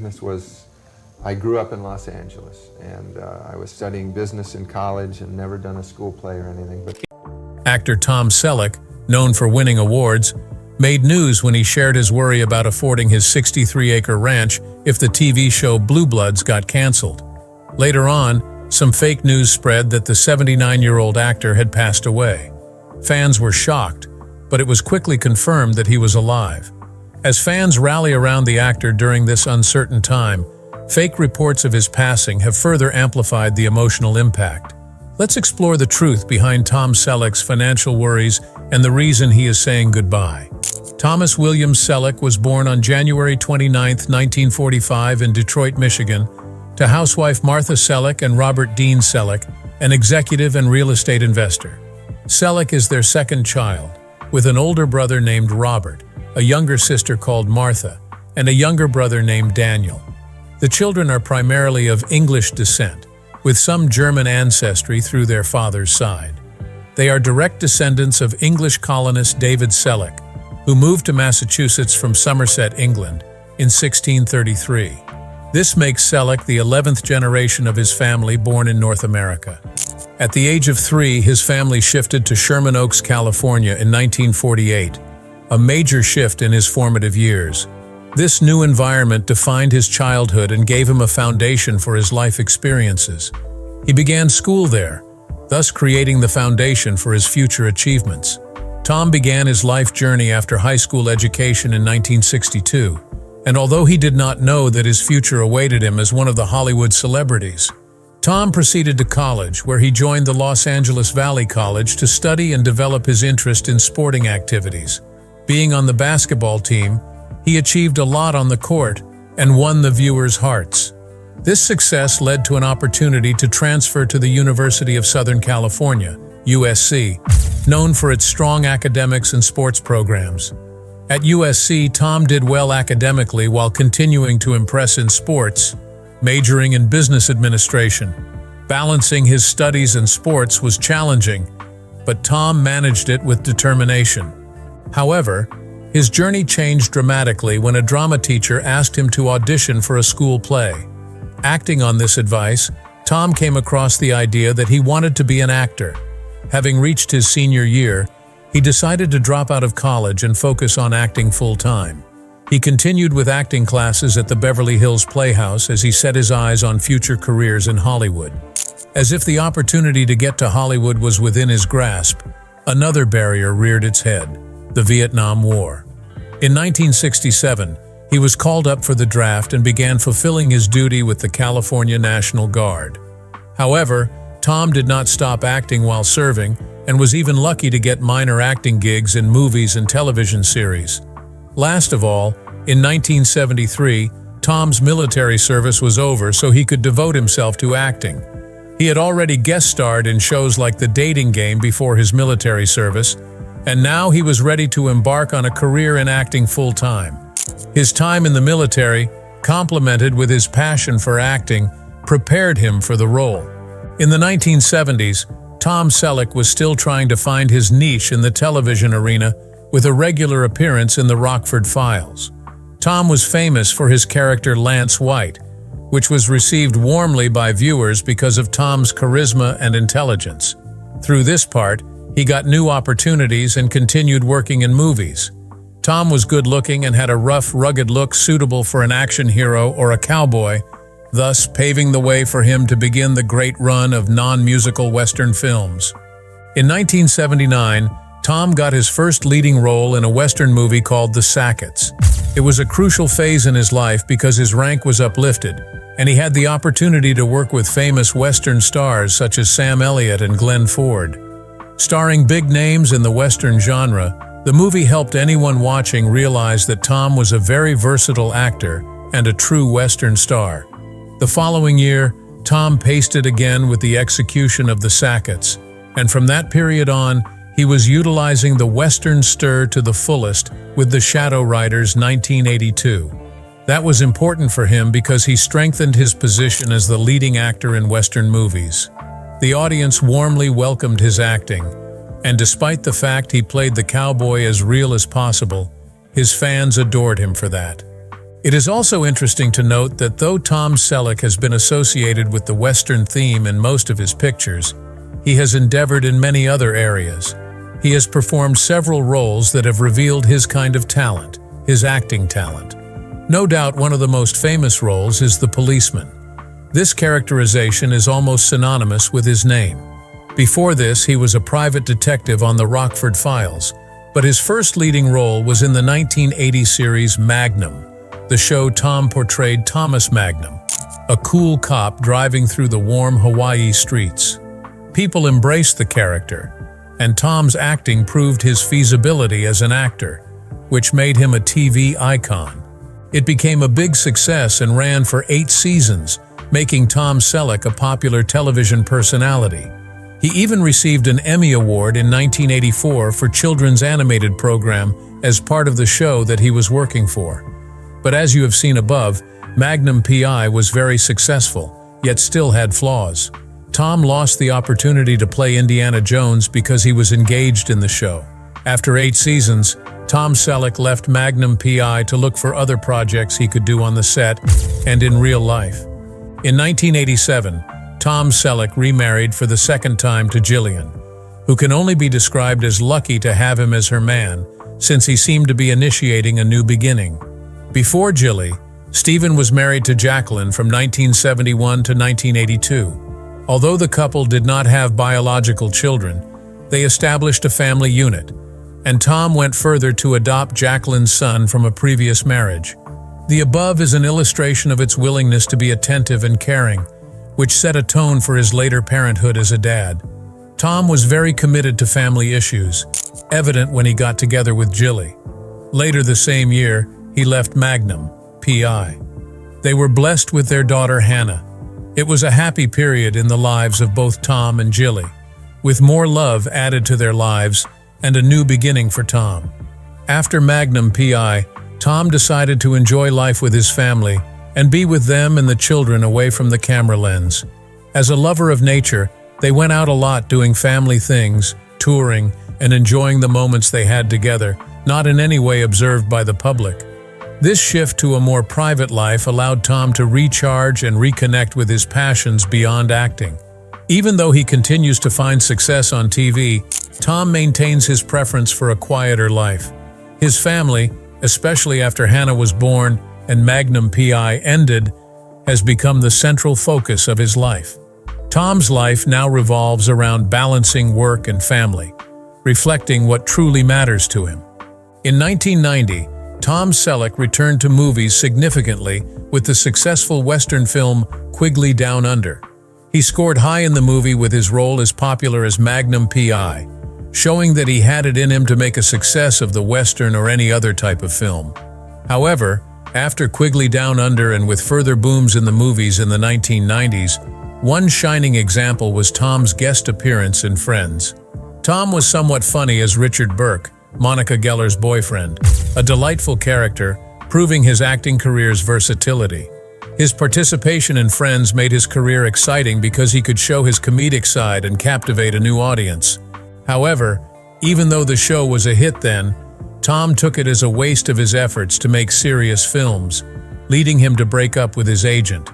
business was I grew up in Los Angeles, and I was studying business in college and never done a school play or anything. But actor Tom Selleck, known for winning awards, made news when he shared his worry about affording his 63-acre ranch if the TV show Blue Bloods got canceled. Later on, some fake news spread that the 79-year-old actor had passed away. Fans were shocked, but it was quickly confirmed that he was alive. As fans rally around the actor during this uncertain time, fake reports of his passing have further amplified the emotional impact. Let's explore the truth behind Tom Selleck's financial worries and the reason he is saying goodbye. Thomas William Selleck was born on January 29, 1945 in Detroit, Michigan, to housewife Martha Selleck and Robert Dean Selleck, an executive and real estate investor. Selleck is their second child, with an older brother named Robert, a younger sister called Martha, and a younger brother named Daniel. The children are primarily of English descent, with some German ancestry through their father's side. They are direct descendants of English colonist David Selleck, who moved to Massachusetts from Somerset, England, in 1633. This makes Selleck the 11th generation of his family born in North America. At the age of 3, his family shifted to Sherman Oaks, California in 1948, a major shift in his formative years. This new environment defined his childhood and gave him a foundation for his life experiences. He began school there, thus creating the foundation for his future achievements. Tom began his life journey after high school education in 1962, and although he did not know that his future awaited him as one of the Hollywood celebrities, Tom proceeded to college, where he joined the Los Angeles Valley College to study and develop his interest in sporting activities. Being on the basketball team, he achieved a lot on the court and won the viewers' hearts. This success led to an opportunity to transfer to the University of Southern California, USC, known for its strong academics and sports programs. At USC, Tom did well academically while continuing to impress in sports, majoring in business administration. Balancing his studies and sports was challenging, but Tom managed it with determination. However, his journey changed dramatically when a drama teacher asked him to audition for a school play. Acting on this advice, Tom came across the idea that he wanted to be an actor. Having reached his senior year, he decided to drop out of college and focus on acting full-time. He continued with acting classes at the Beverly Hills Playhouse as he set his eyes on future careers in Hollywood. As if the opportunity to get to Hollywood was within his grasp, another barrier reared its head: the Vietnam War. In 1967, he was called up for the draft and began fulfilling his duty with the California National Guard. However, Tom did not stop acting while serving and was even lucky to get minor acting gigs in movies and television series. Last of all, in 1973, Tom's military service was over so he could devote himself to acting. He had already guest starred in shows like The Dating Game before his military service, and now he was ready to embark on a career in acting full-time. His time in the military, complemented with his passion for acting, prepared him for the role. In the 1970s, Tom Selleck was still trying to find his niche in the television arena with a regular appearance in the Rockford Files. Tom was famous for his character Lance White, which was received warmly by viewers because of Tom's charisma and intelligence. Through this part, he got new opportunities and continued working in movies. Tom was good-looking and had a rough, rugged look suitable for an action hero or a cowboy, thus paving the way for him to begin the great run of non-musical Western films. In 1979, Tom got his first leading role in a Western movie called The Sackets. It was a crucial phase in his life because his rank was uplifted, and he had the opportunity to work with famous Western stars such as Sam Elliott and Glenn Ford. Starring big names in the Western genre, the movie helped anyone watching realize that Tom was a very versatile actor and a true Western star. The following year, Tom paced it again with the execution of The Sackets, and from that period on, he was utilizing the Western stir to the fullest with The Shadow Riders 1982. That was important for him because he strengthened his position as the leading actor in Western movies. The audience warmly welcomed his acting, and despite the fact he played the cowboy as real as possible, his fans adored him for that. It is also interesting to note that though Tom Selleck has been associated with the Western theme in most of his pictures, he has endeavored in many other areas. He has performed several roles that have revealed his kind of talent, his acting talent. No doubt one of the most famous roles is the policeman. This characterization is almost synonymous with his name. Before this, he was a private detective on the Rockford Files, but his first leading role was in the 1980 series Magnum. The show Tom portrayed Thomas Magnum, a cool cop driving through the warm Hawaii streets. People embraced the character, and Tom's acting proved his feasibility as an actor, which made him a TV icon. It became a big success and ran for 8 seasons, making Tom Selleck a popular television personality. He even received an Emmy Award in 1984 for children's animated program as part of the show that he was working for. But as you have seen above, Magnum P.I. was very successful, yet still had flaws. Tom lost the opportunity to play Indiana Jones because he was engaged in the show. After 8 seasons, Tom Selleck left Magnum P.I. to look for other projects he could do on the set and in real life. In 1987, Tom Selleck remarried for the second time to Jillian, who can only be described as lucky to have him as her man, since he seemed to be initiating a new beginning. Before Jilly, Stephen was married to Jacqueline from 1971 to 1982. Although the couple did not have biological children, they established a family unit, and Tom went further to adopt Jacqueline's son from a previous marriage. The above is an illustration of its willingness to be attentive and caring, which set a tone for his later parenthood as a dad. Tom was very committed to family issues, evident when he got together with Jilly. Later the same year, he left Magnum P.I. They were blessed with their daughter Hannah. It was a happy period in the lives of both Tom and Jilly, with more love added to their lives and a new beginning for Tom. After Magnum P.I., Tom decided to enjoy life with his family and be with them and the children away from the camera lens. As a lover of nature, they went out a lot doing family things, touring, and enjoying the moments they had together, not in any way observed by the public. This shift to a more private life allowed Tom to recharge and reconnect with his passions beyond acting. Even though he continues to find success on TV, Tom maintains his preference for a quieter life. His family, especially after Hannah was born and Magnum P.I. ended, has become the central focus of his life. Tom's life now revolves around balancing work and family, reflecting what truly matters to him. In 1990, Tom Selleck returned to movies significantly with the successful Western film Quigley Down Under. He scored high in the movie with his role as popular as Magnum P.I., showing that he had it in him to make a success of the Western or any other type of film. However, after Quigley Down Under and with further booms in the movies in the 1990s, one shining example was Tom's guest appearance in Friends. Tom was somewhat funny as Richard Burke, Monica Geller's boyfriend, a delightful character, proving his acting career's versatility. His participation in Friends made his career exciting because he could show his comedic side and captivate a new audience. However, even though the show was a hit then, Tom took it as a waste of his efforts to make serious films, leading him to break up with his agent.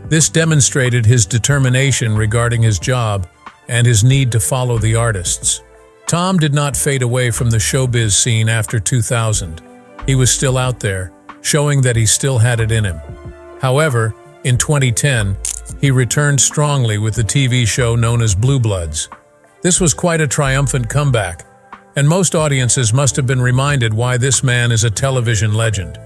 This demonstrated his determination regarding his job and his need to follow the artists. Tom did not fade away from the showbiz scene after 2000. He was still out there, showing that he still had it in him. However, in 2010, he returned strongly with the TV show known as Blue Bloods. This was quite a triumphant comeback, and most audiences must have been reminded why this man is a television legend.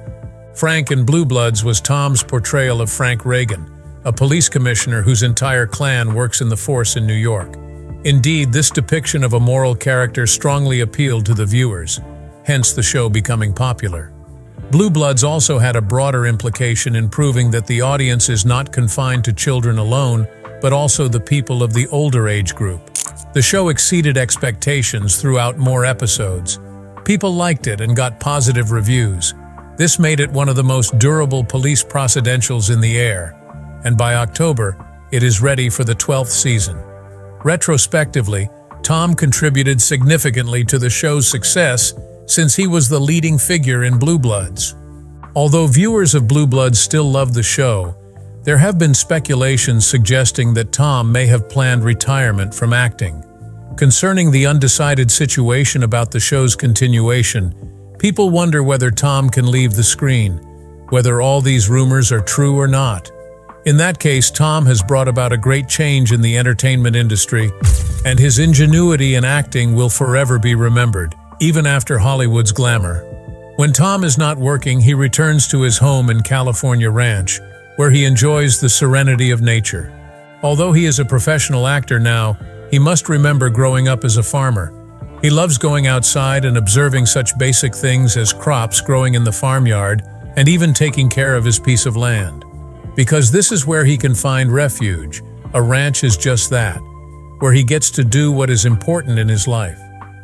Frank in Blue Bloods was Tom's portrayal of Frank Reagan, a police commissioner whose entire clan works in the force in New York. Indeed, this depiction of a moral character strongly appealed to the viewers, hence the show becoming popular. Blue Bloods also had a broader implication in proving that the audience is not confined to children alone, but also the people of the older age group. The show exceeded expectations throughout more episodes. People liked it and got positive reviews. This made it one of the most durable police procedurals in the air, and by October, it is ready for the 12th season. Retrospectively, Tom contributed significantly to the show's success since he was the leading figure in Blue Bloods. Although viewers of Blue Bloods still love the show, there have been speculations suggesting that Tom may have planned retirement from acting. Concerning the undecided situation about the show's continuation, people wonder whether Tom can leave the screen, whether all these rumors are true or not. In that case, Tom has brought about a great change in the entertainment industry, and his ingenuity in acting will forever be remembered, even after Hollywood's glamour. When Tom is not working, he returns to his home in California Ranch, where he enjoys the serenity of nature. Although he is a professional actor now, he must remember growing up as a farmer. He loves going outside and observing such basic things as crops growing in the farmyard and even taking care of his piece of land. Because this is where he can find refuge. A ranch is just that, where he gets to do what is important in his life.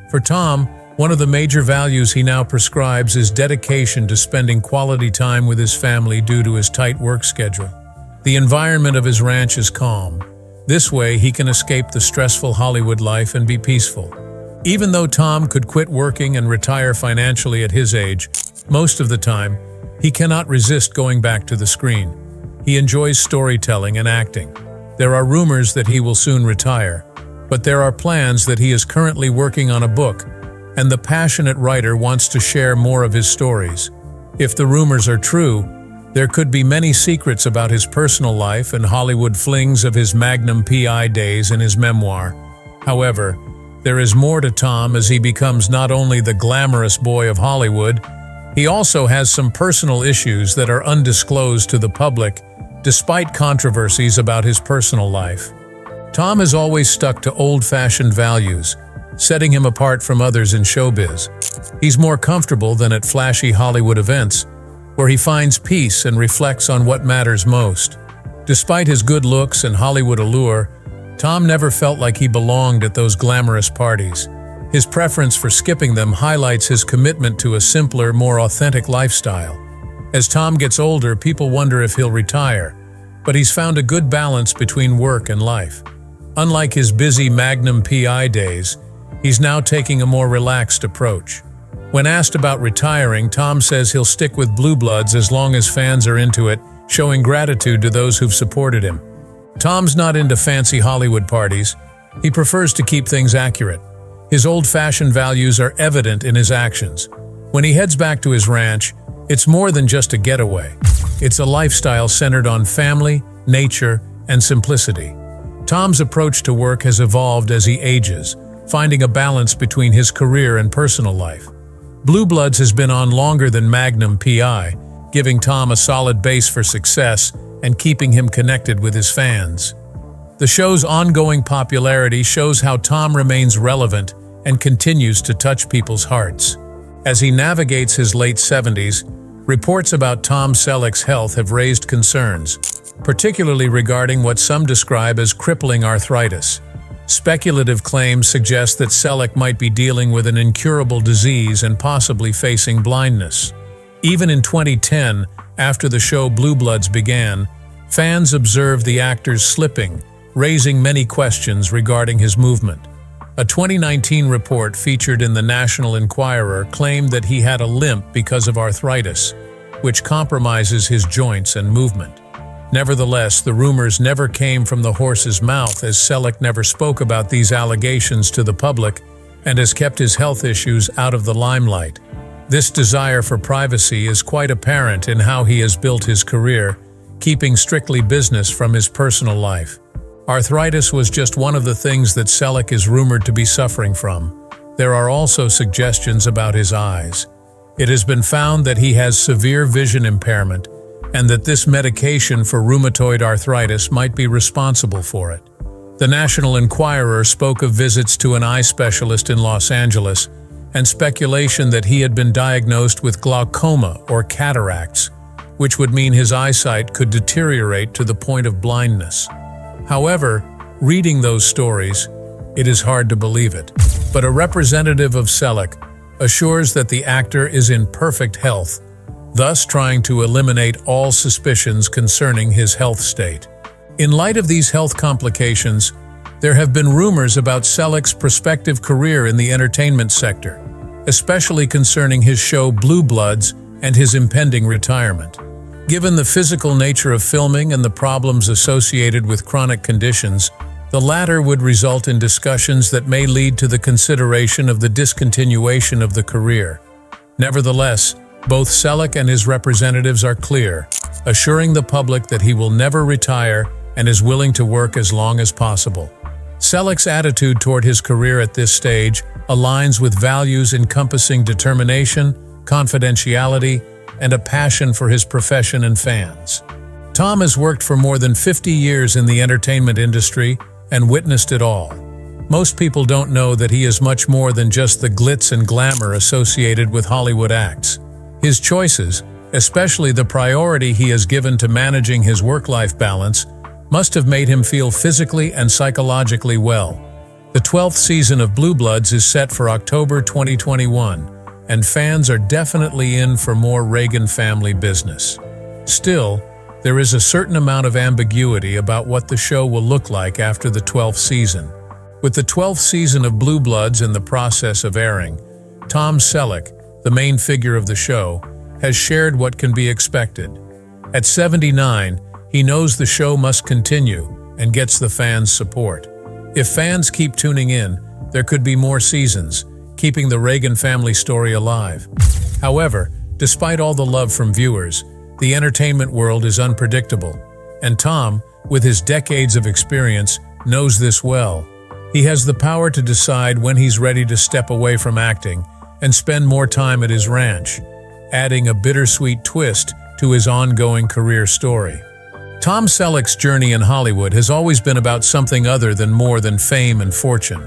For Tom, one of the major values he now prescribes is dedication to spending quality time with his family due to his tight work schedule. The environment of his ranch is calm. This way, he can escape the stressful Hollywood life and be peaceful. Even though Tom could quit working and retire financially at his age, most of the time, he cannot resist going back to the screen. He enjoys storytelling and acting. There are rumors that he will soon retire, but there are plans that he is currently working on a book, and the passionate writer wants to share more of his stories. If the rumors are true, there could be many secrets about his personal life and Hollywood flings of his Magnum P.I. days in his memoir. However, there is more to Tom as he becomes not only the glamorous boy of Hollywood, he also has some personal issues that are undisclosed to the public, despite controversies about his personal life. Tom has always stuck to old-fashioned values, setting him apart from others in showbiz. He's more comfortable than at flashy Hollywood events, where he finds peace and reflects on what matters most. Despite his good looks and Hollywood allure, Tom never felt like he belonged at those glamorous parties. His preference for skipping them highlights his commitment to a simpler, more authentic lifestyle. As Tom gets older, people wonder if he'll retire, but he's found a good balance between work and life. Unlike his busy Magnum P.I. days, he's now taking a more relaxed approach. When asked about retiring, Tom says he'll stick with Blue Bloods as long as fans are into it, showing gratitude to those who've supported him. Tom's not into fancy Hollywood parties. He prefers to keep things accurate. His old-fashioned values are evident in his actions. When he heads back to his ranch, it's more than just a getaway. It's a lifestyle centered on family, nature, and simplicity. Tom's approach to work has evolved as he ages, finding a balance between his career and personal life. Blue Bloods has been on longer than Magnum P.I., giving Tom a solid base for success and keeping him connected with his fans. The show's ongoing popularity shows how Tom remains relevant and continues to touch people's hearts. As he navigates his late 70s, reports about Tom Selleck's health have raised concerns, particularly regarding what some describe as crippling arthritis. Speculative claims suggest that Selleck might be dealing with an incurable disease and possibly facing blindness. Even in 2010, after the show Blue Bloods began, fans observed the actor slipping, raising many questions regarding his movement. A 2019 report featured in the National Enquirer claimed that he had a limp because of arthritis, which compromises his joints and movement. Nevertheless, the rumors never came from the horse's mouth, as Selleck never spoke about these allegations to the public and has kept his health issues out of the limelight. This desire for privacy is quite apparent in how he has built his career, keeping strictly business from his personal life. Arthritis was just one of the things that Selleck is rumored to be suffering from. There are also suggestions about his eyes. It has been found that he has severe vision impairment, and that this medication for rheumatoid arthritis might be responsible for it. The National Enquirer spoke of visits to an eye specialist in Los Angeles and speculation that he had been diagnosed with glaucoma or cataracts, which would mean his eyesight could deteriorate to the point of blindness. However, reading those stories, it is hard to believe it. But a representative of Selleck assures that the actor is in perfect health, thus trying to eliminate all suspicions concerning his health state. In light of these health complications, there have been rumors about Selleck's prospective career in the entertainment sector, especially concerning his show Blue Bloods and his impending retirement. Given the physical nature of filming and the problems associated with chronic conditions, the latter would result in discussions that may lead to the consideration of the discontinuation of the career. Nevertheless, both Selleck and his representatives are clear, assuring the public that he will never retire and is willing to work as long as possible. Selleck's attitude toward his career at this stage aligns with values encompassing determination, confidentiality, and a passion for his profession and fans. Tom has worked for more than 50 years in the entertainment industry and witnessed it all. Most people don't know that he is much more than just the glitz and glamour associated with Hollywood acts. His choices, especially the priority he has given to managing his work-life balance, must have made him feel physically and psychologically well. The 12th season of Blue Bloods is set for October 2021, and fans are definitely in for more Reagan family business. Still, there is a certain amount of ambiguity about what the show will look like after the 12th season. With the 12th season of Blue Bloods in the process of airing, Tom Selleck, the main figure of the show, has shared what can be expected. At 79, he knows the show must continue and gets the fans' support. If fans keep tuning in, there could be more seasons, keeping the Reagan family story alive. However, despite all the love from viewers, the entertainment world is unpredictable, and Tom, with his decades of experience, knows this well. He has the power to decide when he's ready to step away from acting and spend more time at his ranch, adding a bittersweet twist to his ongoing career story. Tom Selleck's journey in Hollywood has always been about something other than more than fame and fortune.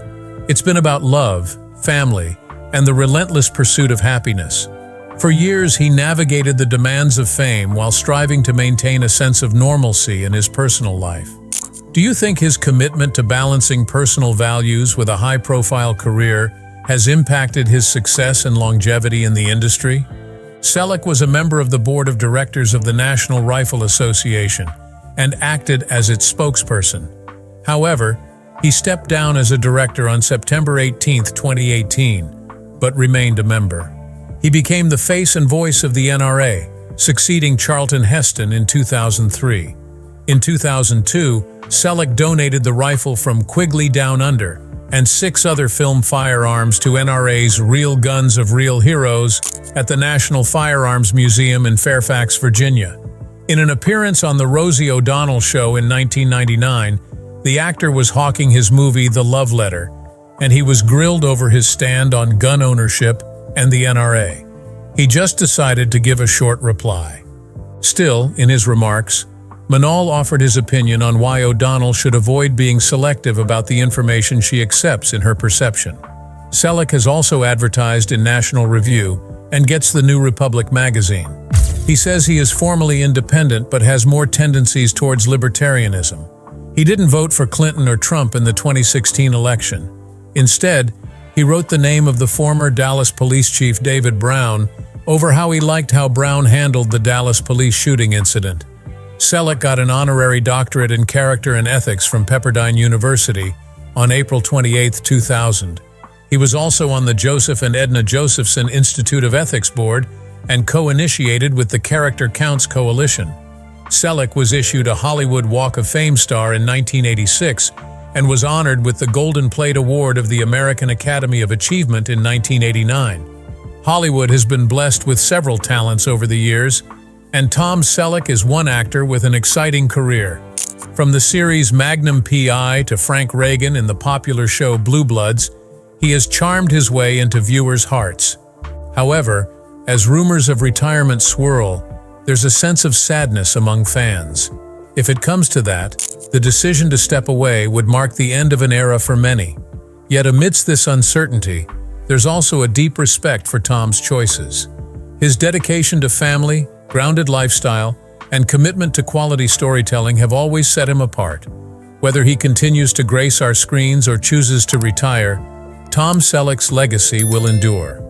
It's been about love, family, and the relentless pursuit of happiness. For years, he navigated the demands of fame while striving to maintain a sense of normalcy in his personal life. Do you think his commitment to balancing personal values with a high-profile career has impacted his success and longevity in the industry? Selleck was a member of the board of directors of the National Rifle Association and acted as its spokesperson. However, he stepped down as a director on September 18, 2018, but remained a member. He became the face and voice of the NRA, succeeding Charlton Heston in 2003. In 2002, Selleck donated the rifle from Quigley Down Under and 6 other film firearms to NRA's Real Guns of Real Heroes at the National Firearms Museum in Fairfax, Virginia. In an appearance on The Rosie O'Donnell Show in 1999, the actor was hawking his movie The Love Letter, and he was grilled over his stand on gun ownership and the NRA. He just decided to give a short reply. Still, in his remarks, Manal offered his opinion on why O'Donnell should avoid being selective about the information she accepts in her perception. Selleck has also advertised in National Review and gets the New Republic magazine. He says he is formally independent but has more tendencies towards libertarianism. He didn't vote for Clinton or Trump in the 2016 election. Instead, he wrote the name of the former Dallas police chief David Brown over how he liked how Brown handled the Dallas police shooting incident. Selleck got an honorary doctorate in character and ethics from Pepperdine University on April 28, 2000. He was also on the Joseph and Edna Josephson Institute of Ethics Board and co-initiated with the Character Counts Coalition. Selleck was issued a Hollywood Walk of Fame star in 1986 and was honored with the Golden Plate Award of the American Academy of Achievement in 1989. Hollywood has been blessed with several talents over the years, and Tom Selleck is one actor with an exciting career. From the series Magnum P.I. to Frank Reagan in the popular show Blue Bloods, he has charmed his way into viewers' hearts. However, as rumors of retirement swirl, there's a sense of sadness among fans. If it comes to that, the decision to step away would mark the end of an era for many. Yet amidst this uncertainty, there's also a deep respect for Tom's choices. His dedication to family, grounded lifestyle, and commitment to quality storytelling have always set him apart. Whether he continues to grace our screens or chooses to retire, Tom Selleck's legacy will endure.